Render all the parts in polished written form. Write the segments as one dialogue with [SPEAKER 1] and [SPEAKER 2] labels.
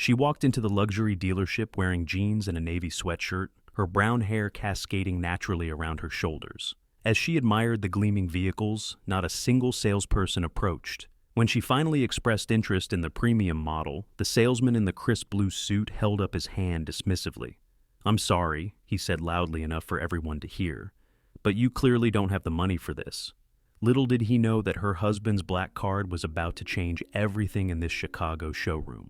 [SPEAKER 1] She walked into the luxury dealership wearing jeans and a navy sweatshirt, her brown hair cascading naturally around her shoulders. As she admired the gleaming vehicles, not a single salesperson approached. When she finally expressed interest in the premium model, the salesman in the crisp blue suit held up his hand dismissively. "I'm sorry," he said loudly enough for everyone to hear, "but you clearly don't have the money for this." Little did he know that her husband's black card was about to change everything in this Chicago showroom.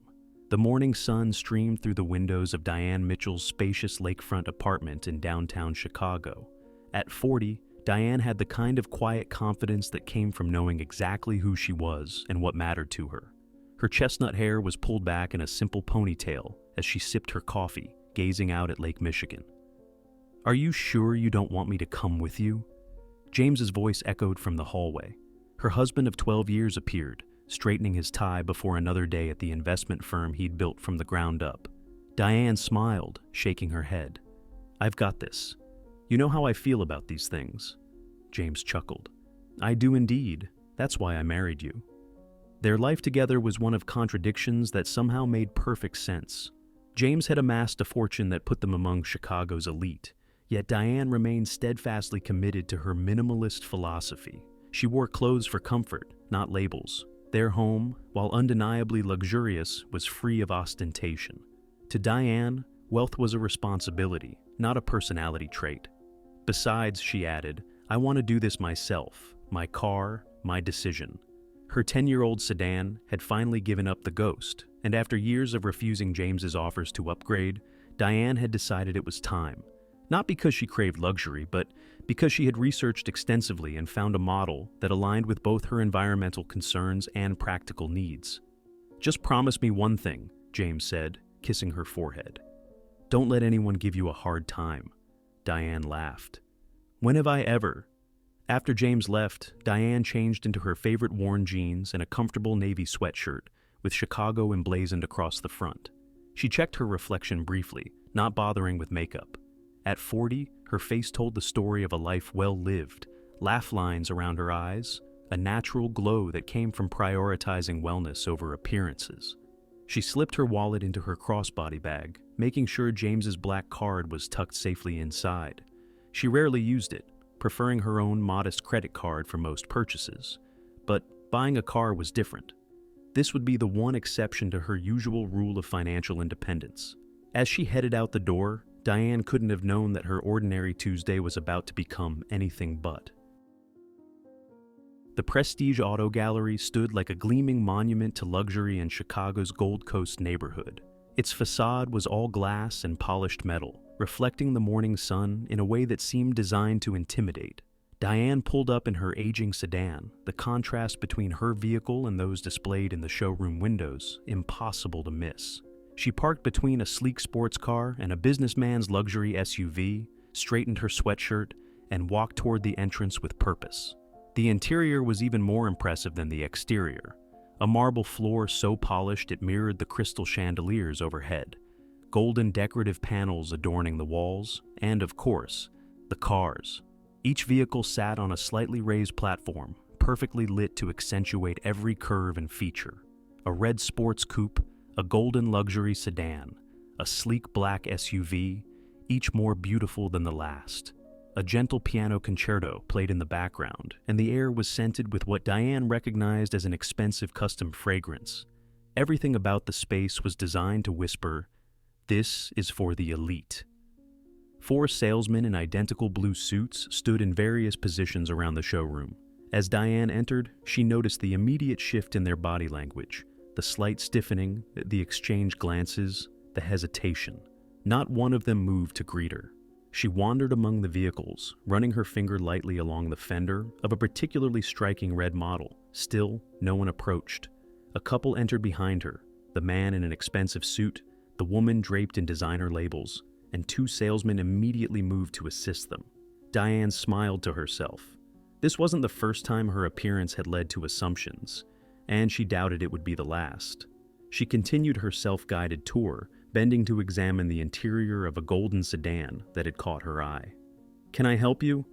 [SPEAKER 1] The morning sun streamed through the windows of Diane Mitchell's spacious lakefront apartment in downtown Chicago. At 40, Diane had the kind of quiet confidence that came from knowing exactly who she was and what mattered to her. Her chestnut hair was pulled back in a simple ponytail as she sipped her coffee, gazing out at Lake Michigan. "Are you sure you don't want me to come with you?" James's voice echoed from the hallway. Her husband of 12 years appeared, straightening his tie before another day at the investment firm he'd built from the ground up. Diane smiled, shaking her head. "I've got this. You know how I feel about these things." James chuckled. "I do indeed. That's why I married you." Their life together was one of contradictions that somehow made perfect sense. James had amassed a fortune that put them among Chicago's elite, yet Diane remained steadfastly committed to her minimalist philosophy. She wore clothes for comfort, not labels. Their home, while undeniably luxurious, was free of ostentation. To Diane, wealth was a responsibility, not a personality trait. "Besides," she added, "I want to do this myself. My car, my decision." Her 10-year-old sedan had finally given up the ghost, and after years of refusing James's offers to upgrade, Diane had decided it was time. Not because she craved luxury, but because she had researched extensively and found a model that aligned with both her environmental concerns and practical needs. "Just promise me one thing," James said, kissing her forehead. "Don't let anyone give you a hard time." Diane laughed. "When have I ever?" After James left, Diane changed into her favorite worn jeans and a comfortable navy sweatshirt with Chicago emblazoned across the front. She checked her reflection briefly, not bothering with makeup. At 40, her face told the story of a life well lived, laugh lines around her eyes, a natural glow that came from prioritizing wellness over appearances. She slipped her wallet into her crossbody bag, making sure James's black card was tucked safely inside. She rarely used it, preferring her own modest credit card for most purchases. But buying a car was different. This would be the one exception to her usual rule of financial independence. As she headed out the door, Diane couldn't have known that her ordinary Tuesday was about to become anything but. The Prestige Auto Gallery stood like a gleaming monument to luxury in Chicago's Gold Coast neighborhood. Its facade was all glass and polished metal, reflecting the morning sun in a way that seemed designed to intimidate. Diane pulled up in her aging sedan, the contrast between her vehicle and those displayed in the showroom windows impossible to miss. She parked between a sleek sports car and a businessman's luxury SUV, straightened her sweatshirt, and walked toward the entrance with purpose. The interior was even more impressive than the exterior. A marble floor so polished it mirrored the crystal chandeliers overhead, golden decorative panels adorning the walls, and of course, the cars. Each vehicle sat on a slightly raised platform, perfectly lit to accentuate every curve and feature. A red sports coupe, a golden luxury sedan, a sleek black SUV, each more beautiful than the last. A gentle piano concerto played in the background, and the air was scented with what Diane recognized as an expensive custom fragrance. Everything about the space was designed to whisper, "This is for the elite." 4 salesmen in identical blue suits stood in various positions around the showroom. As Diane entered, she noticed the immediate shift in their body language, the slight stiffening, the exchanged glances, the hesitation. Not one of them moved to greet her. She wandered among the vehicles, running her finger lightly along the fender of a particularly striking red model. Still, no one approached. A couple entered behind her, the man in an expensive suit, the woman draped in designer labels, and 2 salesmen immediately moved to assist them. Diane smiled to herself. This wasn't the first time her appearance had led to assumptions, and she doubted it would be the last. She continued her self-guided tour, bending to examine the interior of a golden sedan that had caught her eye. "Can I help you?"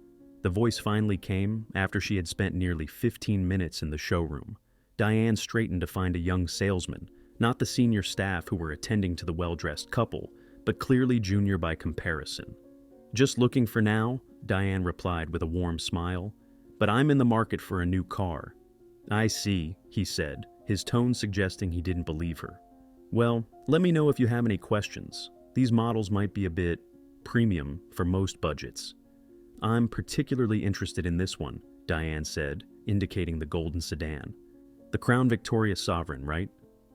[SPEAKER 1] The voice finally came after she had spent nearly 15 minutes in the showroom. Diane straightened to find a young salesman, Not the senior staff who were attending to the well-dressed couple, but clearly junior by comparison. "Just looking for now," Diane replied with a warm smile. "But I'm in the market for a new car." "I see," he said, his tone suggesting he didn't believe her. "Well, let me know if you have any questions. These models might be a bit premium for most budgets." "I'm particularly interested in this one," Diane said, indicating the golden sedan. "The Crown Victoria Sovereign, right?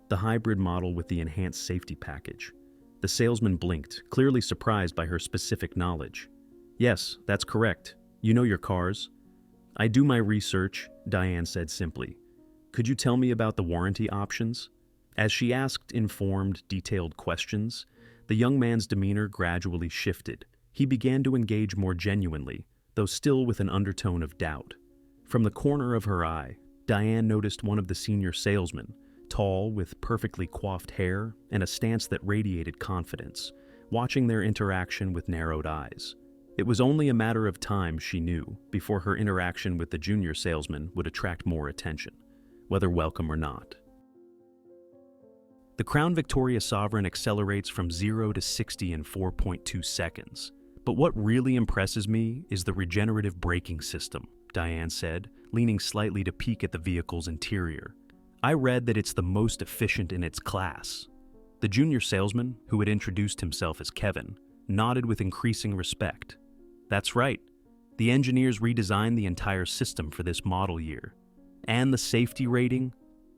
[SPEAKER 1] The hybrid model with the enhanced safety package." The salesman blinked, clearly surprised by her specific knowledge. "Yes, that's correct. You know your cars." "I do my research," Diane said simply. "Could you tell me about the warranty options?" As she asked informed, detailed questions, the young man's demeanor gradually shifted. He began to engage more genuinely, though still with an undertone of doubt. From the corner of her eye, Diane noticed one of the senior salesmen, tall, with perfectly coiffed hair and a stance that radiated confidence, watching their interaction with narrowed eyes. It was only a matter of time, she knew, before her interaction with the junior salesman would attract more attention, whether welcome or not. The Crown Victoria Sovereign accelerates from 0 to 60 in 4.2 seconds. But what really impresses me is the regenerative braking system, Diane said, leaning slightly to peek at the vehicle's interior. "I read that it's the most efficient in its class." The junior salesman, who had introduced himself as Kevin, nodded with increasing respect. "That's right. The engineers redesigned the entire system for this model year. And the safety rating?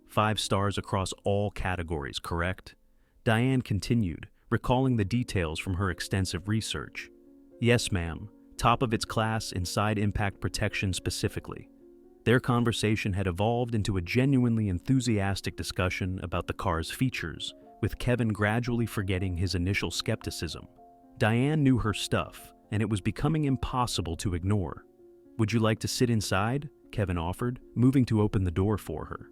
[SPEAKER 1] 5 stars across all categories, correct?" Diane continued, recalling the details from her extensive research. "Yes, ma'am. Top of its class in side impact protection specifically." Their conversation had evolved into a genuinely enthusiastic discussion about the car's features, with Kevin gradually forgetting his initial skepticism. Diane knew her stuff, and it was becoming impossible to ignore. "Would you like to sit inside?" Kevin offered, moving to open the door for her.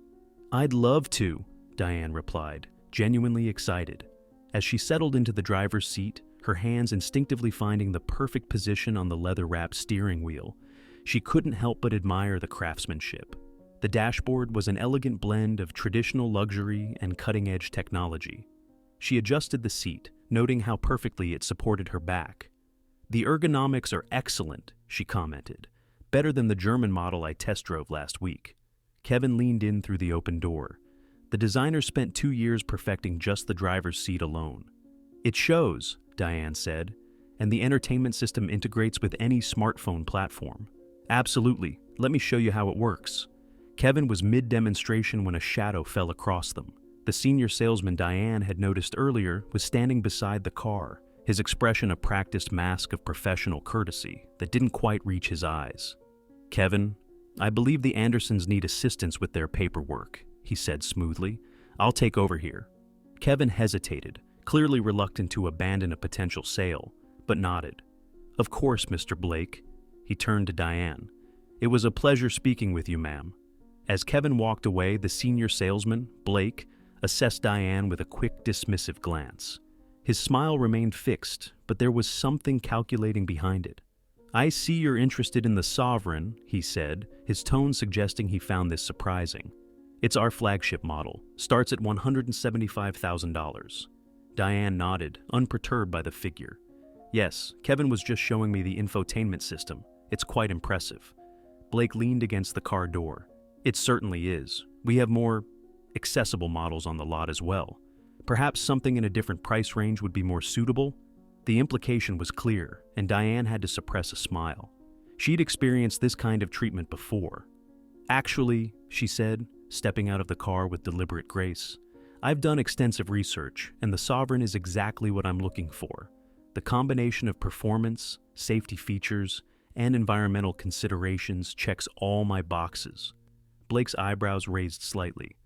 [SPEAKER 1] "I'd love to," Diane replied, genuinely excited. As she settled into the driver's seat, her hands instinctively finding the perfect position on the leather-wrapped steering wheel, she couldn't help but admire the craftsmanship. The dashboard was an elegant blend of traditional luxury and cutting-edge technology. She adjusted the seat, noting how perfectly it supported her back. "The ergonomics are excellent," she commented. "Better than the German model I test drove last week." Kevin leaned in through the open door. The designer spent 2 years perfecting just the driver's seat alone. "It shows," Diane said, "and the entertainment system integrates with any smartphone platform." "Absolutely. Let me show you how it works." Kevin was mid-demonstration when a shadow fell across them. The senior salesman Diane had noticed earlier was standing beside the car, his expression a practiced mask of professional courtesy that didn't quite reach his eyes. "Kevin, I believe the Andersons need assistance with their paperwork," he said smoothly. "I'll take over here." Kevin hesitated, clearly reluctant to abandon a potential sale, but nodded. "Of course, Mr. Blake." He turned to Diane. "It was a pleasure speaking with you, ma'am." As Kevin walked away, the senior salesman, Blake, assessed Diane with a quick, dismissive glance. His smile remained fixed, but there was something calculating behind it. "I see you're interested in the Sovereign," he said, his tone suggesting he found this surprising. "It's our flagship model, starts at $175,000. Diane nodded, unperturbed by the figure. "Yes, Kevin was just showing me the infotainment system. It's quite impressive." Blake leaned against the car door. "It certainly is. We have more accessible models on the lot as well. Perhaps something in a different price range would be more suitable?" The implication was clear, and Diane had to suppress a smile. She'd experienced this kind of treatment before. "Actually," she said, stepping out of the car with deliberate grace, "I've done extensive research, and the Sovereign is exactly what I'm looking for. The combination of performance, safety features, and environmental considerations checks all my boxes." Blake's eyebrows raised slightly.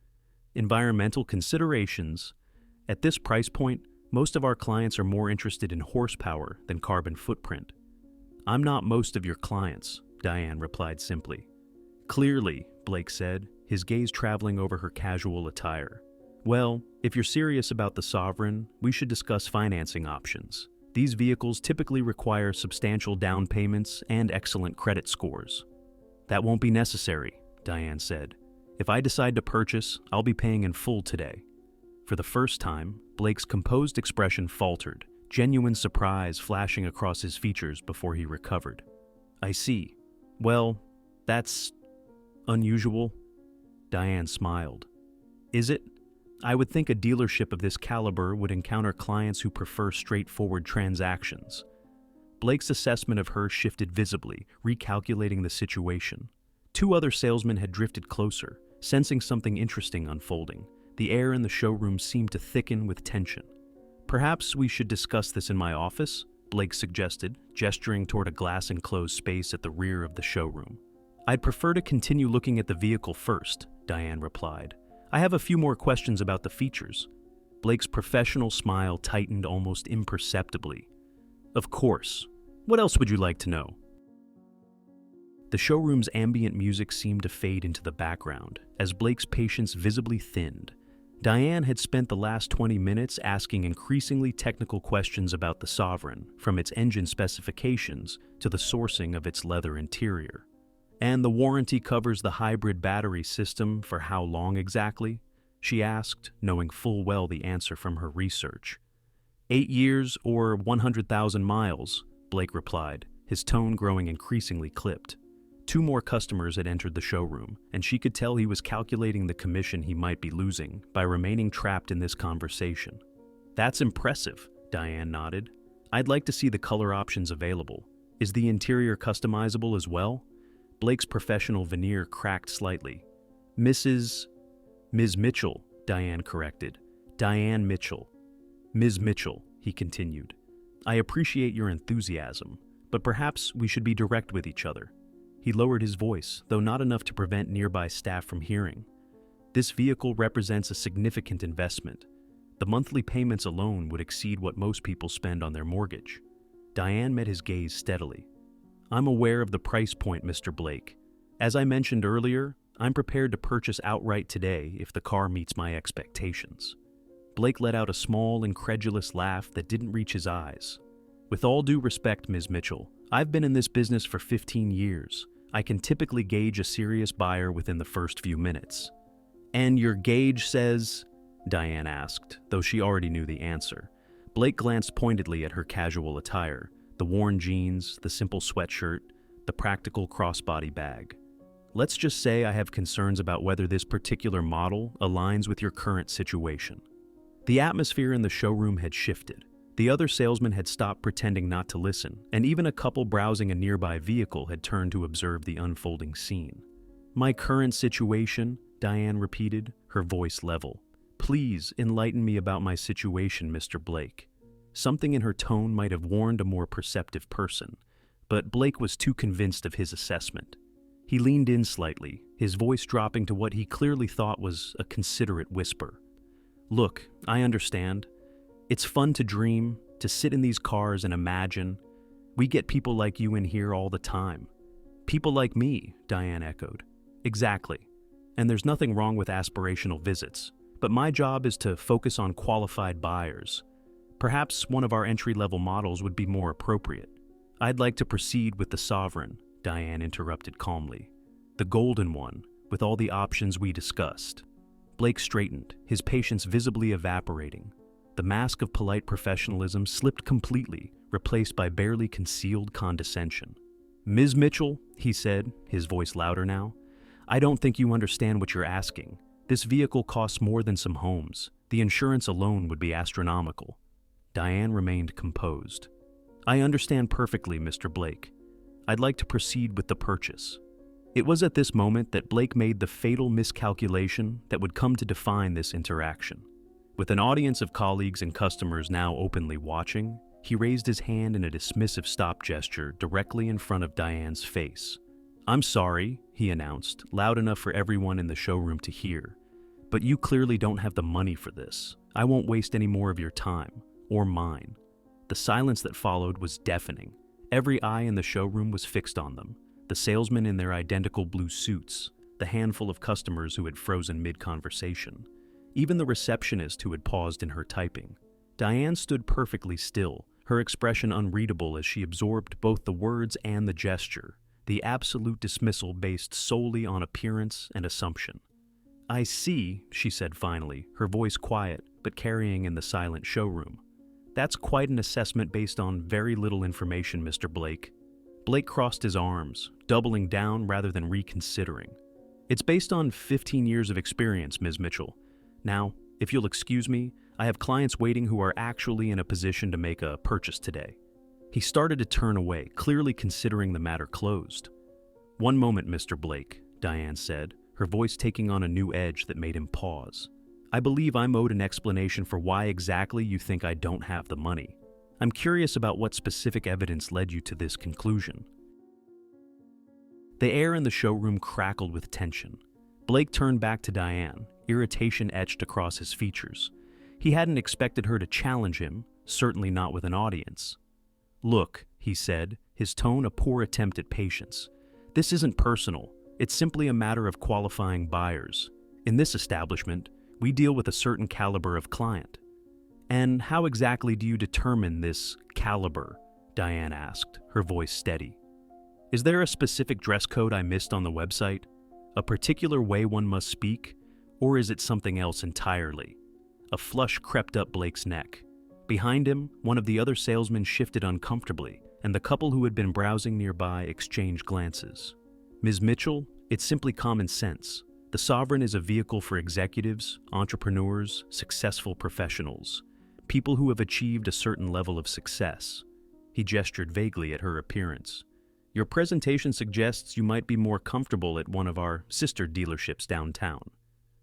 [SPEAKER 1] "Environmental considerations? At this price point, most of our clients are more interested in horsepower than carbon footprint." "I'm not most of your clients," Diane replied simply. "Clearly," Blake said, his gaze traveling over her casual attire. "Well, if you're serious about the Sovereign, we should discuss financing options. These vehicles typically require substantial down payments and excellent credit scores." "That won't be necessary," Diane said. "If I decide to purchase, I'll be paying in full today." For the first time, Blake's composed expression faltered, genuine surprise flashing across his features before he recovered. I see. Well, that's unusual. Diane smiled. Is it? I would think a dealership of this caliber would encounter clients who prefer straightforward transactions. Blake's assessment of her shifted visibly, recalculating the situation. Two other salesmen had drifted closer, sensing something interesting unfolding. The air in the showroom seemed to thicken with tension. Perhaps we should discuss this in my office, Blake suggested, gesturing toward a glass-enclosed space at the rear of the showroom. I'd prefer to continue looking at the vehicle first, Diane replied. I have a few more questions about the features. Blake's professional smile tightened almost imperceptibly. Of course. What else would you like to know? The showroom's ambient music seemed to fade into the background, as Blake's patience visibly thinned. Diane had spent the last 20 minutes asking increasingly technical questions about the Sovereign, from its engine specifications to the sourcing of its leather interior. And the warranty covers the hybrid battery system for how long exactly? She asked, knowing full well the answer from her research. 8 years or 100,000 miles, Blake replied, his tone growing increasingly clipped. Two more customers had entered the showroom, and she could tell he was calculating the commission he might be losing by remaining trapped in this conversation. That's impressive, Diane nodded. I'd like to see the color options available. Is the interior customizable as well? Blake's professional veneer cracked slightly. Ms. Mitchell, Diane corrected. Diane Mitchell. Ms. Mitchell, he continued. I appreciate your enthusiasm, but perhaps we should be direct with each other. He lowered his voice, though not enough to prevent nearby staff from hearing. This vehicle represents a significant investment. The monthly payments alone would exceed what most people spend on their mortgage. Diane met his gaze steadily. I'm aware of the price point, Mr. Blake. As I mentioned earlier, I'm prepared to purchase outright today if the car meets my expectations. Blake let out a small, incredulous laugh that didn't reach his eyes. With all due respect, Ms. Mitchell, I've been in this business for 15 years. I can typically gauge a serious buyer within the first few minutes. And your gauge says? Diane asked, though she already knew the answer. Blake glanced pointedly at her casual attire, the worn jeans, the simple sweatshirt, the practical crossbody bag. Let's just say I have concerns about whether this particular model aligns with your current situation. The atmosphere in the showroom had shifted. The other salesman had stopped pretending not to listen, and even a couple browsing a nearby vehicle had turned to observe the unfolding scene. My current situation, Diane repeated, her voice level. Please enlighten me about my situation, Mr. Blake. Something in her tone might have warned a more perceptive person, but Blake was too convinced of his assessment. He leaned in slightly, his voice dropping to what he clearly thought was a considerate whisper. Look, I understand. It's fun to dream, to sit in these cars and imagine. We get people like you in here all the time. People like me, Diane echoed. Exactly. And there's nothing wrong with aspirational visits, but my job is to focus on qualified buyers. Perhaps one of our entry-level models would be more appropriate. I'd like to proceed with the Sovereign, Diane interrupted calmly. The golden one, with all the options we discussed. Blake straightened, his patience visibly evaporating. The mask of polite professionalism slipped completely, replaced by barely concealed condescension. Ms. Mitchell, he said, his voice louder now, I don't think you understand what you're asking. This vehicle costs more than some homes. The insurance alone would be astronomical. Diane remained composed. I understand perfectly, Mr. Blake. I'd like to proceed with the purchase. It was at this moment that Blake made the fatal miscalculation that would come to define this interaction. With an audience of colleagues and customers now openly watching, he raised his hand in a dismissive stop gesture directly in front of Diane's face. I'm sorry, he announced, loud enough for everyone in the showroom to hear, but you clearly don't have the money for this. I won't waste any more of your time, or mine. The silence that followed was deafening. Every eye in the showroom was fixed on them. The salesmen in their identical blue suits, the handful of customers who had frozen mid-conversation, even the receptionist who had paused in her typing. Diane stood perfectly still, her expression unreadable as she absorbed both the words and the gesture, the absolute dismissal based solely on appearance and assumption. I see, she said finally, her voice quiet but carrying in the silent showroom. That's quite an assessment based on very little information, Mr. Blake. Blake crossed his arms, doubling down rather than reconsidering. It's based on 15 years of experience, Ms. Mitchell. Now, if you'll excuse me, I have clients waiting who are actually in a position to make a purchase today. He started to turn away, clearly considering the matter closed. One moment, Mr. Blake, Diane said, her voice taking on a new edge that made him pause. I believe I'm owed an explanation for why exactly you think I don't have the money. I'm curious about what specific evidence led you to this conclusion. The air in the showroom crackled with tension. Blake turned back to Diane, irritation etched across his features. He hadn't expected her to challenge him, certainly not with an audience. Look, he said, his tone a poor attempt at patience. This isn't personal. It's simply a matter of qualifying buyers. In this establishment, we deal with a certain caliber of client. And how exactly do you determine this caliber? Diane asked, her voice steady. Is there a specific dress code I missed on the website? A particular way one must speak? Or is it something else entirely? A flush crept up Blake's neck. Behind him, one of the other salesmen shifted uncomfortably, and the couple who had been browsing nearby exchanged glances. Ms. Mitchell, it's simply common sense. The Sovereign is a vehicle for executives, entrepreneurs, successful professionals, people who have achieved a certain level of success. He gestured vaguely at her appearance. Your presentation suggests you might be more comfortable at one of our sister dealerships downtown.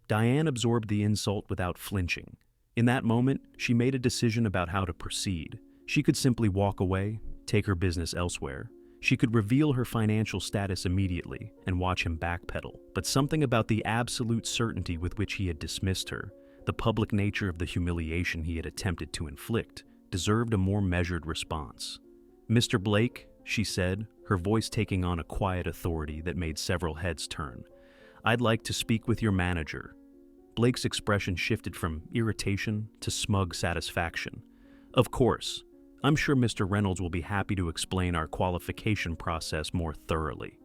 [SPEAKER 1] Diane absorbed the insult without flinching. In that moment, she made a decision about how to proceed. She could simply walk away, take her business elsewhere. She could reveal her financial status immediately and watch him backpedal. But something about the absolute certainty with which he had dismissed her, the public nature of the humiliation he had attempted to inflict, deserved a more measured response. Mr. Blake, she said, her voice taking on a quiet authority that made several heads turn. I'd like to speak with your manager. Blake's expression shifted from irritation to smug satisfaction. Of course. I'm sure Mr. Reynolds will be happy to explain our qualification process more thoroughly.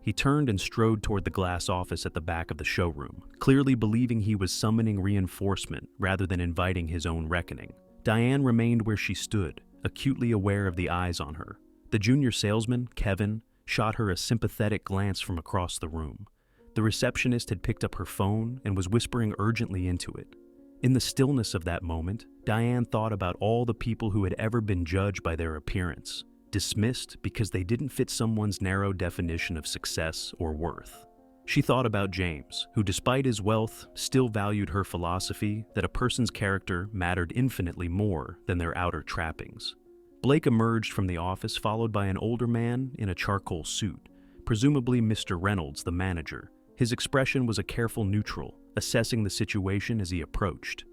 [SPEAKER 1] He turned and strode toward the glass office at the back of the showroom, clearly believing he was summoning reinforcement rather than inviting his own reckoning. Diane remained where she stood, acutely aware of the eyes on her. The junior salesman, Kevin, shot her a sympathetic glance from across the room. The receptionist had picked up her phone and was whispering urgently into it. In the stillness of that moment, Diane thought about all the people who had ever been judged by their appearance, dismissed because they didn't fit someone's narrow definition of success or worth. She thought about James, who despite his wealth, still valued her philosophy that a person's character mattered infinitely more than their outer trappings. Blake emerged from the office followed by an older man in a charcoal suit, presumably Mr. Reynolds, the manager. His expression was a careful neutral, assessing the situation as he approached.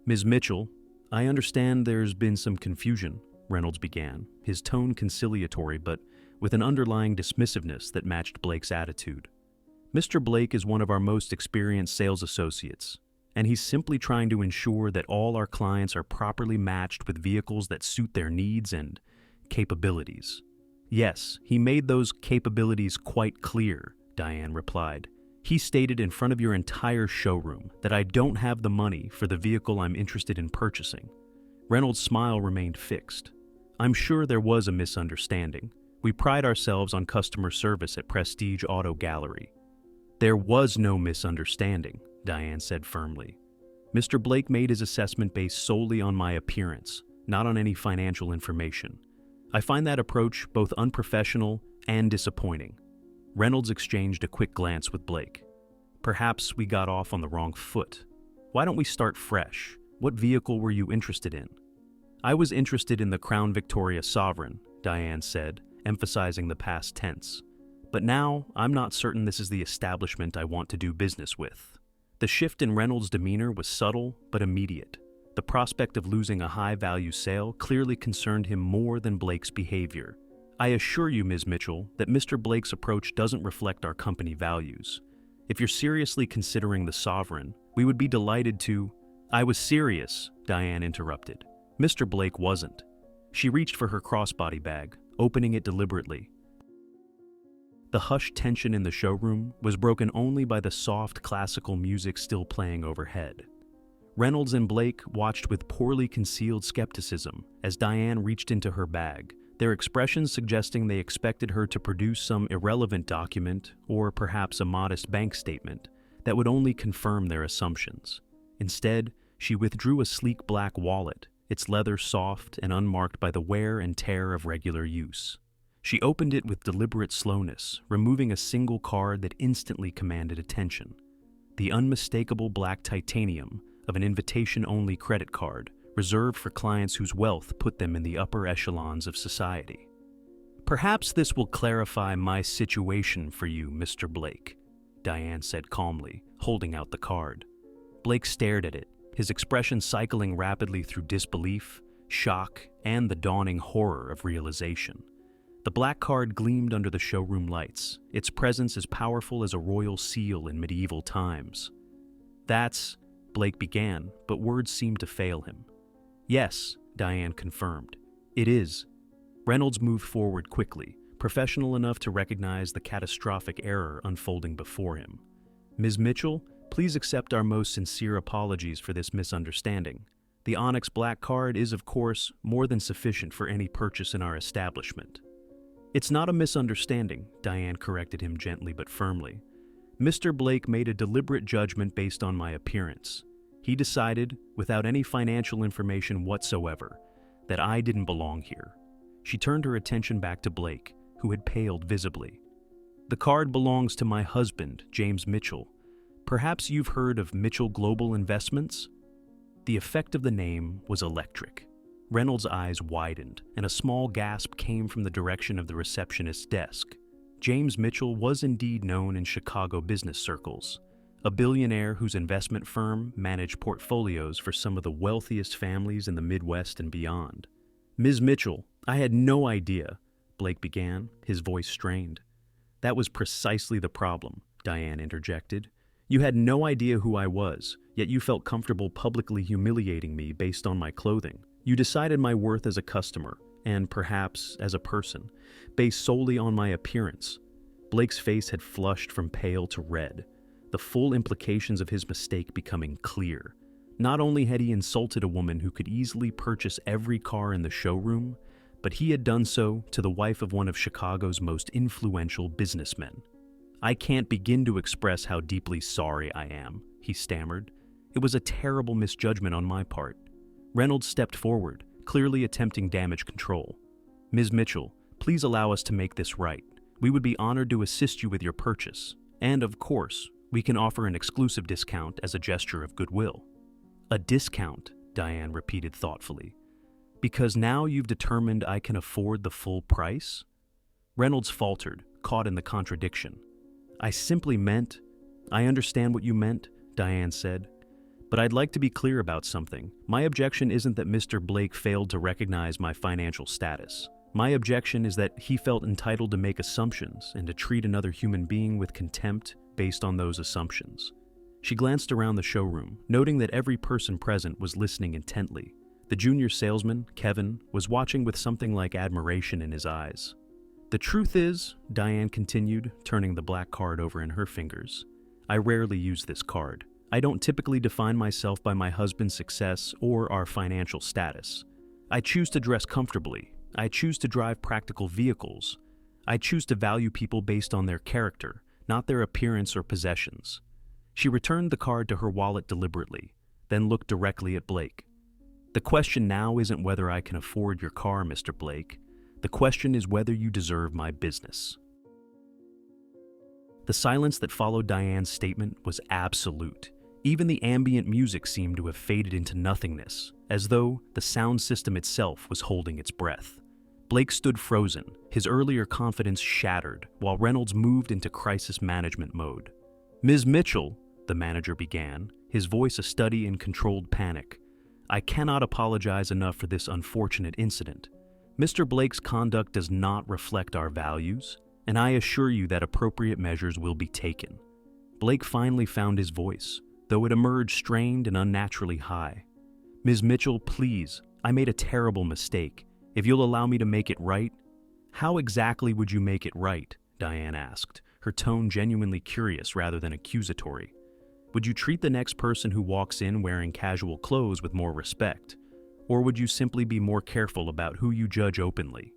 [SPEAKER 1] Ms. Mitchell, I understand there's been some confusion, Reynolds began, his tone conciliatory but with an underlying dismissiveness that matched Blake's attitude. Mr. Blake is one of our most experienced sales associates, and he's simply trying to ensure that all our clients are properly matched with vehicles that suit their needs and capabilities. Yes, he made those capabilities quite clear, Diane replied. He stated in front of your entire showroom that I don't have the money for the vehicle I'm interested in purchasing. Reynolds' smile remained fixed. I'm sure there was a misunderstanding. We pride ourselves on customer service at Prestige Auto Gallery. There was no misunderstanding, Diane said firmly. Mr. Blake made his assessment based solely on my appearance, not on any financial information. I find that approach both unprofessional and disappointing. Reynolds exchanged a quick glance with Blake. Perhaps we got off on the wrong foot. Why don't we start fresh? What vehicle were you interested in? I was interested in the Crown Victoria Sovereign, Diane said, emphasizing the past tense. But now, I'm not certain this is the establishment I want to do business with. The shift in Reynolds' demeanor was subtle but immediate. The prospect of losing a high-value sale clearly concerned him more than Blake's behavior. I assure you, Ms. Mitchell, that Mr. Blake's approach doesn't reflect our company values. If you're seriously considering the Sovereign, we would be delighted to— I was serious, Diane interrupted. Mr. Blake wasn't. She reached for her crossbody bag, opening it deliberately. The hushed tension in the showroom was broken only by the soft classical music still playing overhead. Reynolds and Blake watched with poorly concealed skepticism as Diane reached into her bag, their expressions suggesting they expected her to produce some irrelevant document or perhaps a modest bank statement that would only confirm their assumptions. Instead, she withdrew a sleek black wallet, its leather soft and unmarked by the wear and tear of regular use. She opened it with deliberate slowness, removing a single card that instantly commanded attention. The unmistakable black titanium of an invitation-only credit card, reserved for clients whose wealth put them in the upper echelons of society. "Perhaps this will clarify my situation for you, Mr. Blake," Diane said calmly, holding out the card. Blake stared at it, his expression cycling rapidly through disbelief, shock, and the dawning horror of realization. The black card gleamed under the showroom lights, its presence as powerful as a royal seal in medieval times. "That's," Blake began, but words seemed to fail him. "Yes," Diane confirmed. "It is." Reynolds moved forward quickly, professional enough to recognize the catastrophic error unfolding before him. "Ms. Mitchell, please accept our most sincere apologies for this misunderstanding. The Onyx Black Card is, of course, more than sufficient for any purchase in our establishment." "It's not a misunderstanding," Diane corrected him gently but firmly. "Mr. Blake made a deliberate judgment based on my appearance. He decided, without any financial information whatsoever, that I didn't belong here." She turned her attention back to Blake, who had paled visibly. "The card belongs to my husband, James Mitchell. Perhaps you've heard of Mitchell Global Investments?" The effect of the name was electric. Reynolds' eyes widened, and a small gasp came from the direction of the receptionist's desk. James Mitchell was indeed known in Chicago business circles, a billionaire whose investment firm managed portfolios for some of the wealthiest families in the Midwest and beyond. "Ms. Mitchell, I had no idea," Blake began, his voice strained. "That was precisely the problem," Diane interjected. "You had no idea who I was, yet you felt comfortable publicly humiliating me based on my clothing. You decided my worth as a customer, and perhaps as a person, based solely on my appearance." Blake's face had flushed from pale to red, the full implications of his mistake becoming clear. Not only had he insulted a woman who could easily purchase every car in the showroom, but he had done so to the wife of one of Chicago's most influential businessmen. "I can't begin to express how deeply sorry I am," he stammered. "It was a terrible misjudgment on my part." Reynolds stepped forward, clearly attempting damage control. "Ms. Mitchell, please allow us to make this right. We would be honored to assist you with your purchase. And, of course, we can offer an exclusive discount as a gesture of goodwill." "A discount," Diane repeated thoughtfully. "Because now you've determined I can afford the full price?" Reynolds faltered, caught in the contradiction. "I simply meant—" "I understand what you meant," Diane said. "But I'd like to be clear about something. My objection isn't that Mr. Blake failed to recognize my financial status. My objection is that he felt entitled to make assumptions and to treat another human being with contempt based on those assumptions." She glanced around the showroom, noting that every person present was listening intently. The junior salesman, Kevin, was watching with something like admiration in his eyes. "The truth is," Diane continued, turning the black card over in her fingers, "I rarely use this card. I don't typically define myself by my husband's success or our financial status. I choose to dress comfortably. I choose to drive practical vehicles. I choose to value people based on their character, not their appearance or possessions." She returned the card to her wallet deliberately, then looked directly at Blake. "The question now isn't whether I can afford your car, Mr. Blake. The question is whether you deserve my business." The silence that followed Diane's statement was absolute. Even the ambient music seemed to have faded into nothingness, as though the sound system itself was holding its breath. Blake stood frozen, his earlier confidence shattered, while Reynolds moved into crisis management mode. "Ms. Mitchell," the manager began, his voice a study in controlled panic, "I cannot apologize enough for this unfortunate incident. Mr. Blake's conduct does not reflect our values, and I assure you that appropriate measures will be taken." Blake finally found his voice, though it emerged strained and unnaturally high. "Ms. Mitchell, please, I made a terrible mistake. If you'll allow me to make it right—" "How exactly would you make it right?" Diane asked, her tone genuinely curious rather than accusatory. Would you treat the next person who walks in wearing casual clothes with more respect? Or would you simply be more careful about who you judge openly?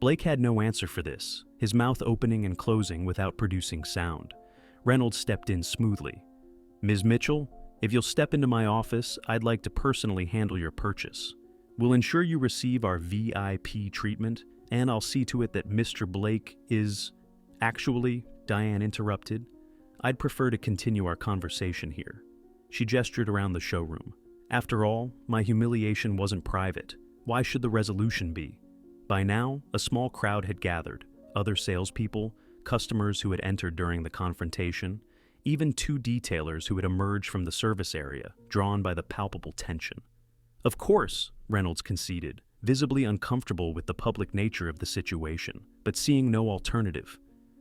[SPEAKER 1] Blake had no answer for this, his mouth opening and closing without producing sound. Reynolds stepped in smoothly. Ms. Mitchell, if you'll step into my office, I'd like to personally handle your purchase. We'll ensure you receive our VIP treatment, and I'll see to it that Mr. Blake is... Actually, Diane interrupted, I'd prefer to continue our conversation here. She gestured around the showroom. After all, my humiliation wasn't private. Why should the resolution be? By now, a small crowd had gathered, other salespeople, customers who had entered during the confrontation, even two detailers who had emerged from the service area, drawn by the palpable tension. Of course, Reynolds conceded, visibly uncomfortable with the public nature of the situation, but seeing no alternative.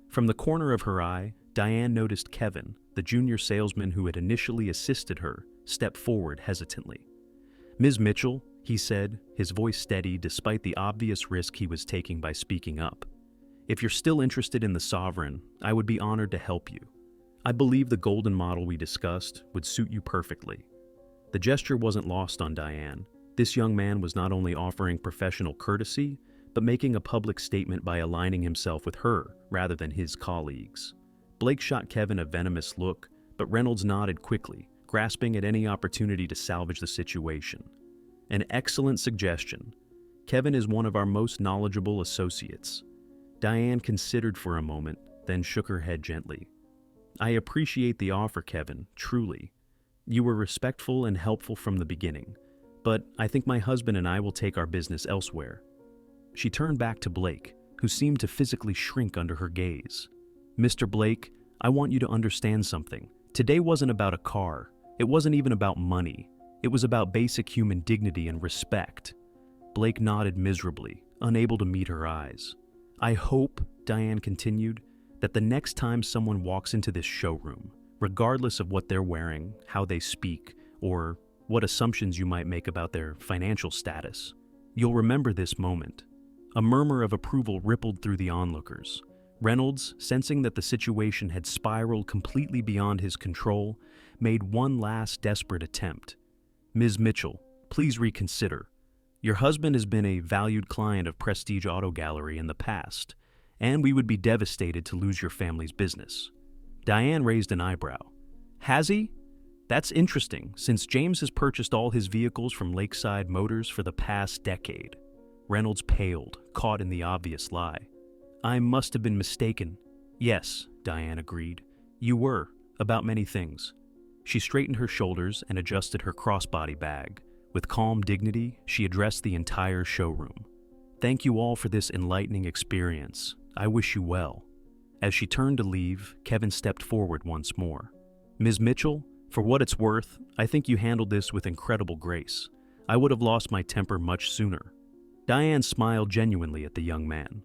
[SPEAKER 1] From the corner of her eye, Diane noticed Kevin, the junior salesman who had initially assisted her, step forward hesitantly. Ms. Mitchell, he said, his voice steady despite the obvious risk he was taking by speaking up. If you're still interested in the Sovereign, I would be honored to help you. I believe the golden model we discussed would suit you perfectly. The gesture wasn't lost on Diane. This young man was not only offering professional courtesy, but making a public statement by aligning himself with her rather than his colleagues. Blake shot Kevin a venomous look, but Reynolds nodded quickly, grasping at any opportunity to salvage the situation. An excellent suggestion. Kevin is one of our most knowledgeable associates. Diane considered for a moment, then shook her head gently. I appreciate the offer, Kevin, truly. You were respectful and helpful from the beginning, but I think my husband and I will take our business elsewhere. She turned back to Blake, who seemed to physically shrink under her gaze. Mr. Blake, I want you to understand something. Today wasn't about a car. It wasn't even about money. It was about basic human dignity and respect. Blake nodded miserably, unable to meet her eyes. I hope, Diane continued, that the next time someone walks into this showroom, regardless of what they're wearing, how they speak, or what assumptions you might make about their financial status, you'll remember this moment. A murmur of approval rippled through the onlookers. Reynolds, sensing that the situation had spiraled completely beyond his control, made one last desperate attempt. Ms. Mitchell, please reconsider. Your husband has been a valued client of Prestige Auto Gallery in the past, and we would be devastated to lose your family's business. Diane raised an eyebrow. Has he? That's interesting, since James has purchased all his vehicles from Lakeside Motors for the past decade. Reynolds paled, caught in the obvious lie. I must have been mistaken. Yes, Diane agreed. You were, about many things. She straightened her shoulders and adjusted her crossbody bag. With calm dignity, she addressed the entire showroom. Thank you all for this enlightening experience. I wish you well. As she turned to leave, Kevin stepped forward once more. Ms. Mitchell, for what it's worth, I think you handled this with incredible grace. I would have lost my temper much sooner. Diane smiled genuinely at the young man.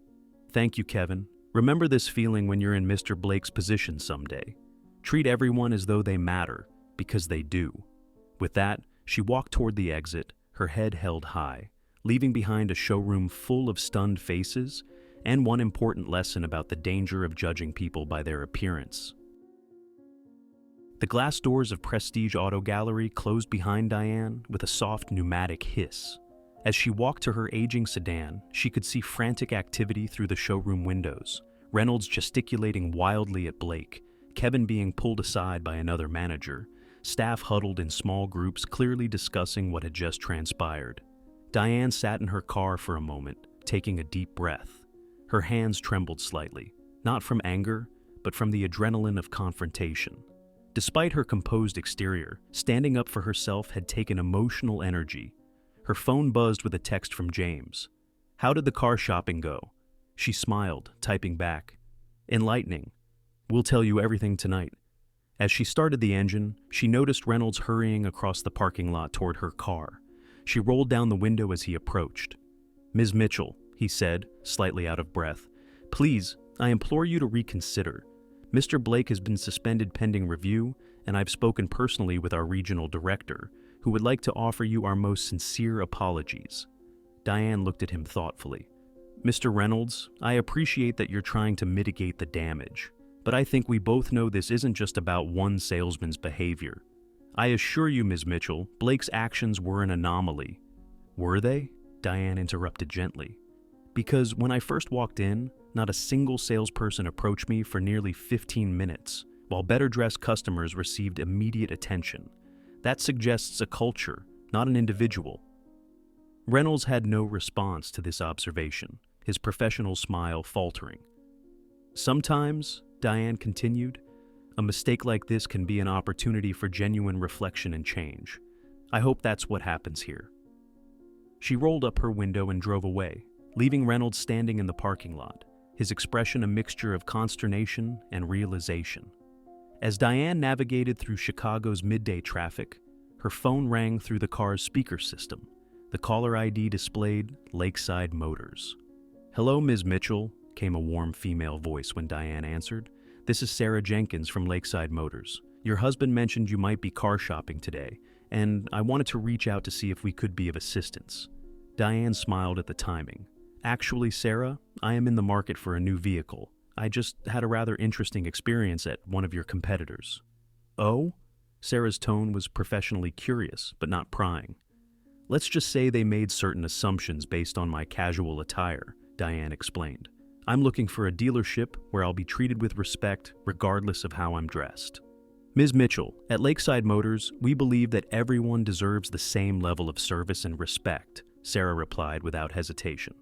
[SPEAKER 1] Thank you, Kevin. Remember this feeling when you're in Mr. Blake's position someday. Treat everyone as though they matter, because they do. With that, she walked toward the exit, her head held high, leaving behind a showroom full of stunned faces and one important lesson about the danger of judging people by their appearance. The glass doors of Prestige Auto Gallery closed behind Diane with a soft pneumatic hiss. As she walked to her aging sedan, she could see frantic activity through the showroom windows, Reynolds gesticulating wildly at Blake, Kevin being pulled aside by another manager, staff huddled in small groups clearly discussing what had just transpired. Diane sat in her car for a moment, taking a deep breath. Her hands trembled slightly, not from anger, but from the adrenaline of confrontation. Despite her composed exterior, standing up for herself had taken emotional energy. Her phone buzzed with a text from James. How did the car shopping go? She smiled, typing back. Enlightening. We'll tell you everything tonight. As she started the engine, she noticed Reynolds hurrying across the parking lot toward her car. She rolled down the window as he approached. Ms. Mitchell, he said, slightly out of breath, please, I implore you to reconsider. Mr. Blake has been suspended pending review, and I've spoken personally with our regional director, who would like to offer you our most sincere apologies. Diane looked at him thoughtfully. Mr. Reynolds, I appreciate that you're trying to mitigate the damage, but I think we both know this isn't just about one salesman's behavior. I assure you, Ms. Mitchell, Blake's actions were an anomaly. Were they? Diane interrupted gently. Because when I first walked in, not a single salesperson approached me for nearly 15 minutes, while better-dressed customers received immediate attention. That suggests a culture, not an individual. Reynolds had no response to this observation, his professional smile faltering. Sometimes, Diane continued, a mistake like this can be an opportunity for genuine reflection and change. I hope that's what happens here. She rolled up her window and drove away, leaving Reynolds standing in the parking lot, his expression a mixture of consternation and realization. As Diane navigated through Chicago's midday traffic, her phone rang through the car's speaker system. The caller ID displayed Lakeside Motors. "Hello, Ms. Mitchell," came a warm female voice when Diane answered. "This is Sarah Jenkins from Lakeside Motors. Your husband mentioned you might be car shopping today, and I wanted to reach out to see if we could be of assistance." Diane smiled at the timing. "Actually, Sarah, I am in the market for a new vehicle. I just had a rather interesting experience at one of your competitors." "Oh?" Sarah's tone was professionally curious, but not prying. "Let's just say they made certain assumptions based on my casual attire," Diane explained. "I'm looking for a dealership where I'll be treated with respect regardless of how I'm dressed." "Ms. Mitchell, at Lakeside Motors, we believe that everyone deserves the same level of service and respect," Sarah replied without hesitation.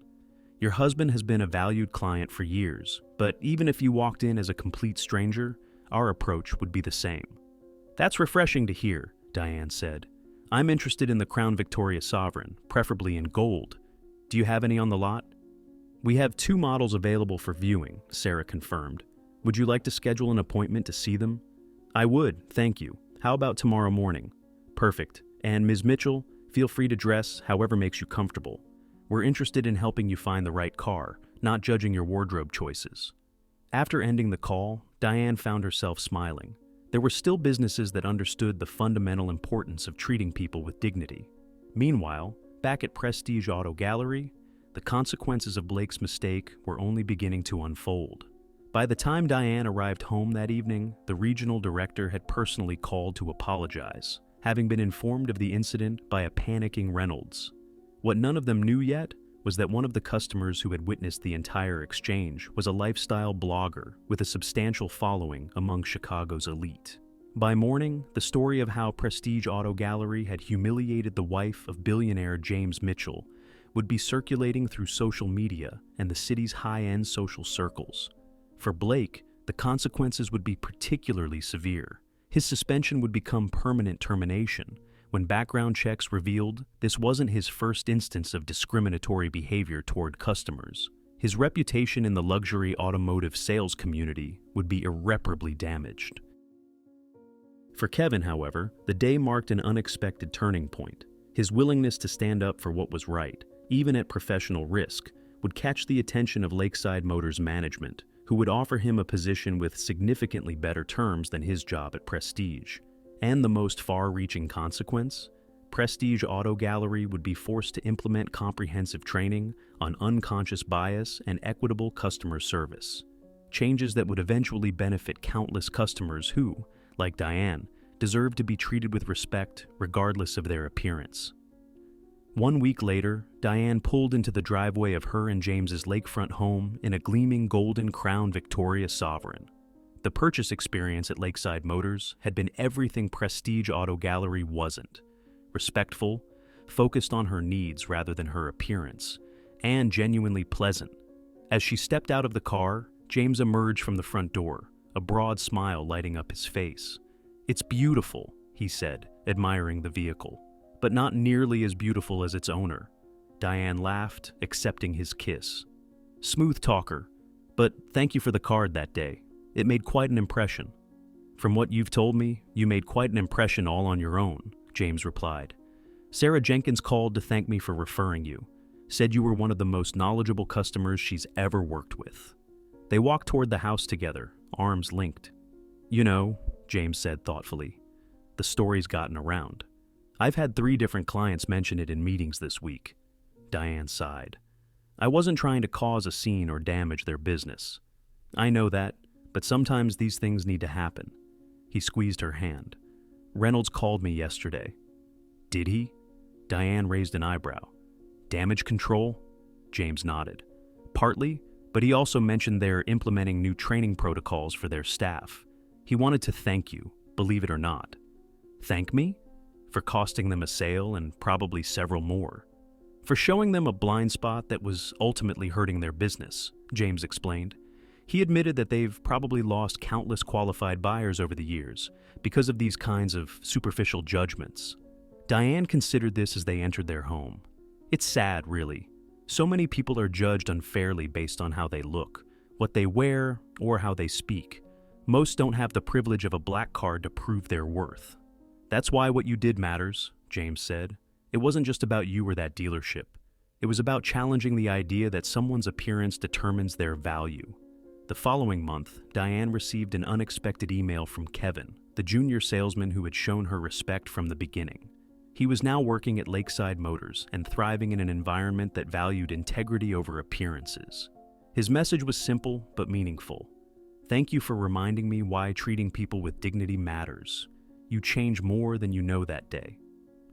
[SPEAKER 1] "Your husband has been a valued client for years, but even if you walked in as a complete stranger, our approach would be the same." "That's refreshing to hear," Diane said. "I'm interested in the Crown Victoria Sovereign, preferably in gold. Do you have any on the lot?" "We have 2 models available for viewing," Sarah confirmed. "Would you like to schedule an appointment to see them?" "I would, thank you. How about tomorrow morning?" "Perfect. And Ms. Mitchell, feel free to dress however makes you comfortable. We're interested in helping you find the right car, not judging your wardrobe choices." After ending the call, Diane found herself smiling. There were still businesses that understood the fundamental importance of treating people with dignity. Meanwhile, back at Prestige Auto Gallery, the consequences of Blake's mistake were only beginning to unfold. By the time Diane arrived home that evening, the regional director had personally called to apologize, having been informed of the incident by a panicking Reynolds. What none of them knew yet was that one of the customers who had witnessed the entire exchange was a lifestyle blogger with a substantial following among Chicago's elite. By morning, the story of how Prestige Auto Gallery had humiliated the wife of billionaire James Mitchell would be circulating through social media and the city's high-end social circles. For Blake, the consequences would be particularly severe. His suspension would become permanent termination when background checks revealed this wasn't his first instance of discriminatory behavior toward customers. His reputation in the luxury automotive sales community would be irreparably damaged. For Kevin, however, the day marked an unexpected turning point. His willingness to stand up for what was right, even at professional risk, would catch the attention of Lakeside Motors management, who would offer him a position with significantly better terms than his job at Prestige. And the most far-reaching consequence? Prestige Auto Gallery would be forced to implement comprehensive training on unconscious bias and equitable customer service. Changes that would eventually benefit countless customers who, like Diane, deserved to be treated with respect regardless of their appearance. 1 week later, Diane pulled into the driveway of her and James's lakefront home in a gleaming golden Crown Victoria Sovereign. The purchase experience at Lakeside Motors had been everything Prestige Auto Gallery wasn't. Respectful, focused on her needs rather than her appearance, and genuinely pleasant. As she stepped out of the car, James emerged from the front door, a broad smile lighting up his face. "It's beautiful," he said, admiring the vehicle, "but not nearly as beautiful as its owner." Diane laughed, accepting his kiss. "Smooth talker, but thank you for the card that day. It made quite an impression." "From what you've told me, you made quite an impression all on your own," James replied. "Sarah Jenkins called to thank me for referring you. Said you were one of the most knowledgeable customers she's ever worked with." They walked toward the house together, arms linked. "You know," James said thoughtfully, "the story's gotten around. I've had 3 different clients mention it in meetings this week." Diane sighed. I wasn't trying to cause a scene or damage their business. I know that, but sometimes these things need to happen. He squeezed her hand. Reynolds called me yesterday. Did he? Diane raised an eyebrow. Damage control? James nodded. Partly, but he also mentioned they're implementing new training protocols for their staff. He wanted to thank you, believe it or not. Thank me? For costing them a sale and probably several more. For showing them a blind spot that was ultimately hurting their business, James explained. He admitted that they've probably lost countless qualified buyers over the years because of these kinds of superficial judgments. Diane considered this as they entered their home. It's sad, really. So many people are judged unfairly based on how they look, what they wear, or how they speak. Most don't have the privilege of a black card to prove their worth. That's why what you did matters, James said. It wasn't just about you or that dealership. It was about challenging the idea that someone's appearance determines their value. The following month, Diane received an unexpected email from Kevin, the junior salesman who had shown her respect from the beginning. He was now working at Lakeside Motors and thriving in an environment that valued integrity over appearances. His message was simple but meaningful. Thank you for reminding me why treating people with dignity matters. You change more than you know that day.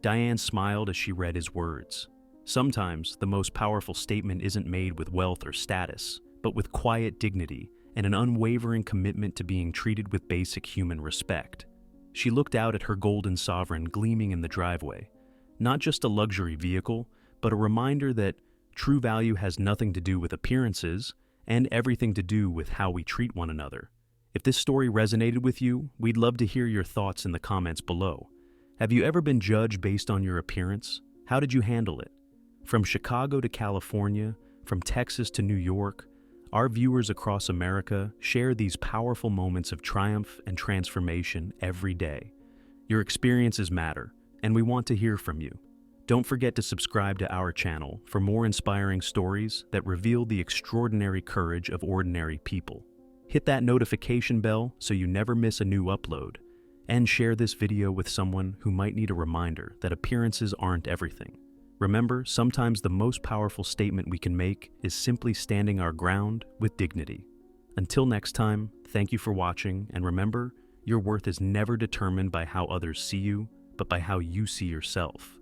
[SPEAKER 1] Diane smiled as she read his words. Sometimes the most powerful statement isn't made with wealth or status, but with quiet dignity and an unwavering commitment to being treated with basic human respect. She looked out at her golden sovereign gleaming in the driveway. Not just a luxury vehicle, but a reminder that true value has nothing to do with appearances and everything to do with how we treat one another. If this story resonated with you, we'd love to hear your thoughts in the comments below. Have you ever been judged based on your appearance? How did you handle it? From Chicago to California, from Texas to New York, our viewers across America share these powerful moments of triumph and transformation every day. Your experiences matter, and we want to hear from you. Don't forget to subscribe to our channel for more inspiring stories that reveal the extraordinary courage of ordinary people. Hit that notification bell so you never miss a new upload, and share this video with someone who might need a reminder that appearances aren't everything. Remember, sometimes the most powerful statement we can make is simply standing our ground with dignity. Until next time, thank you for watching, and remember, your worth is never determined by how others see you, but by how you see yourself.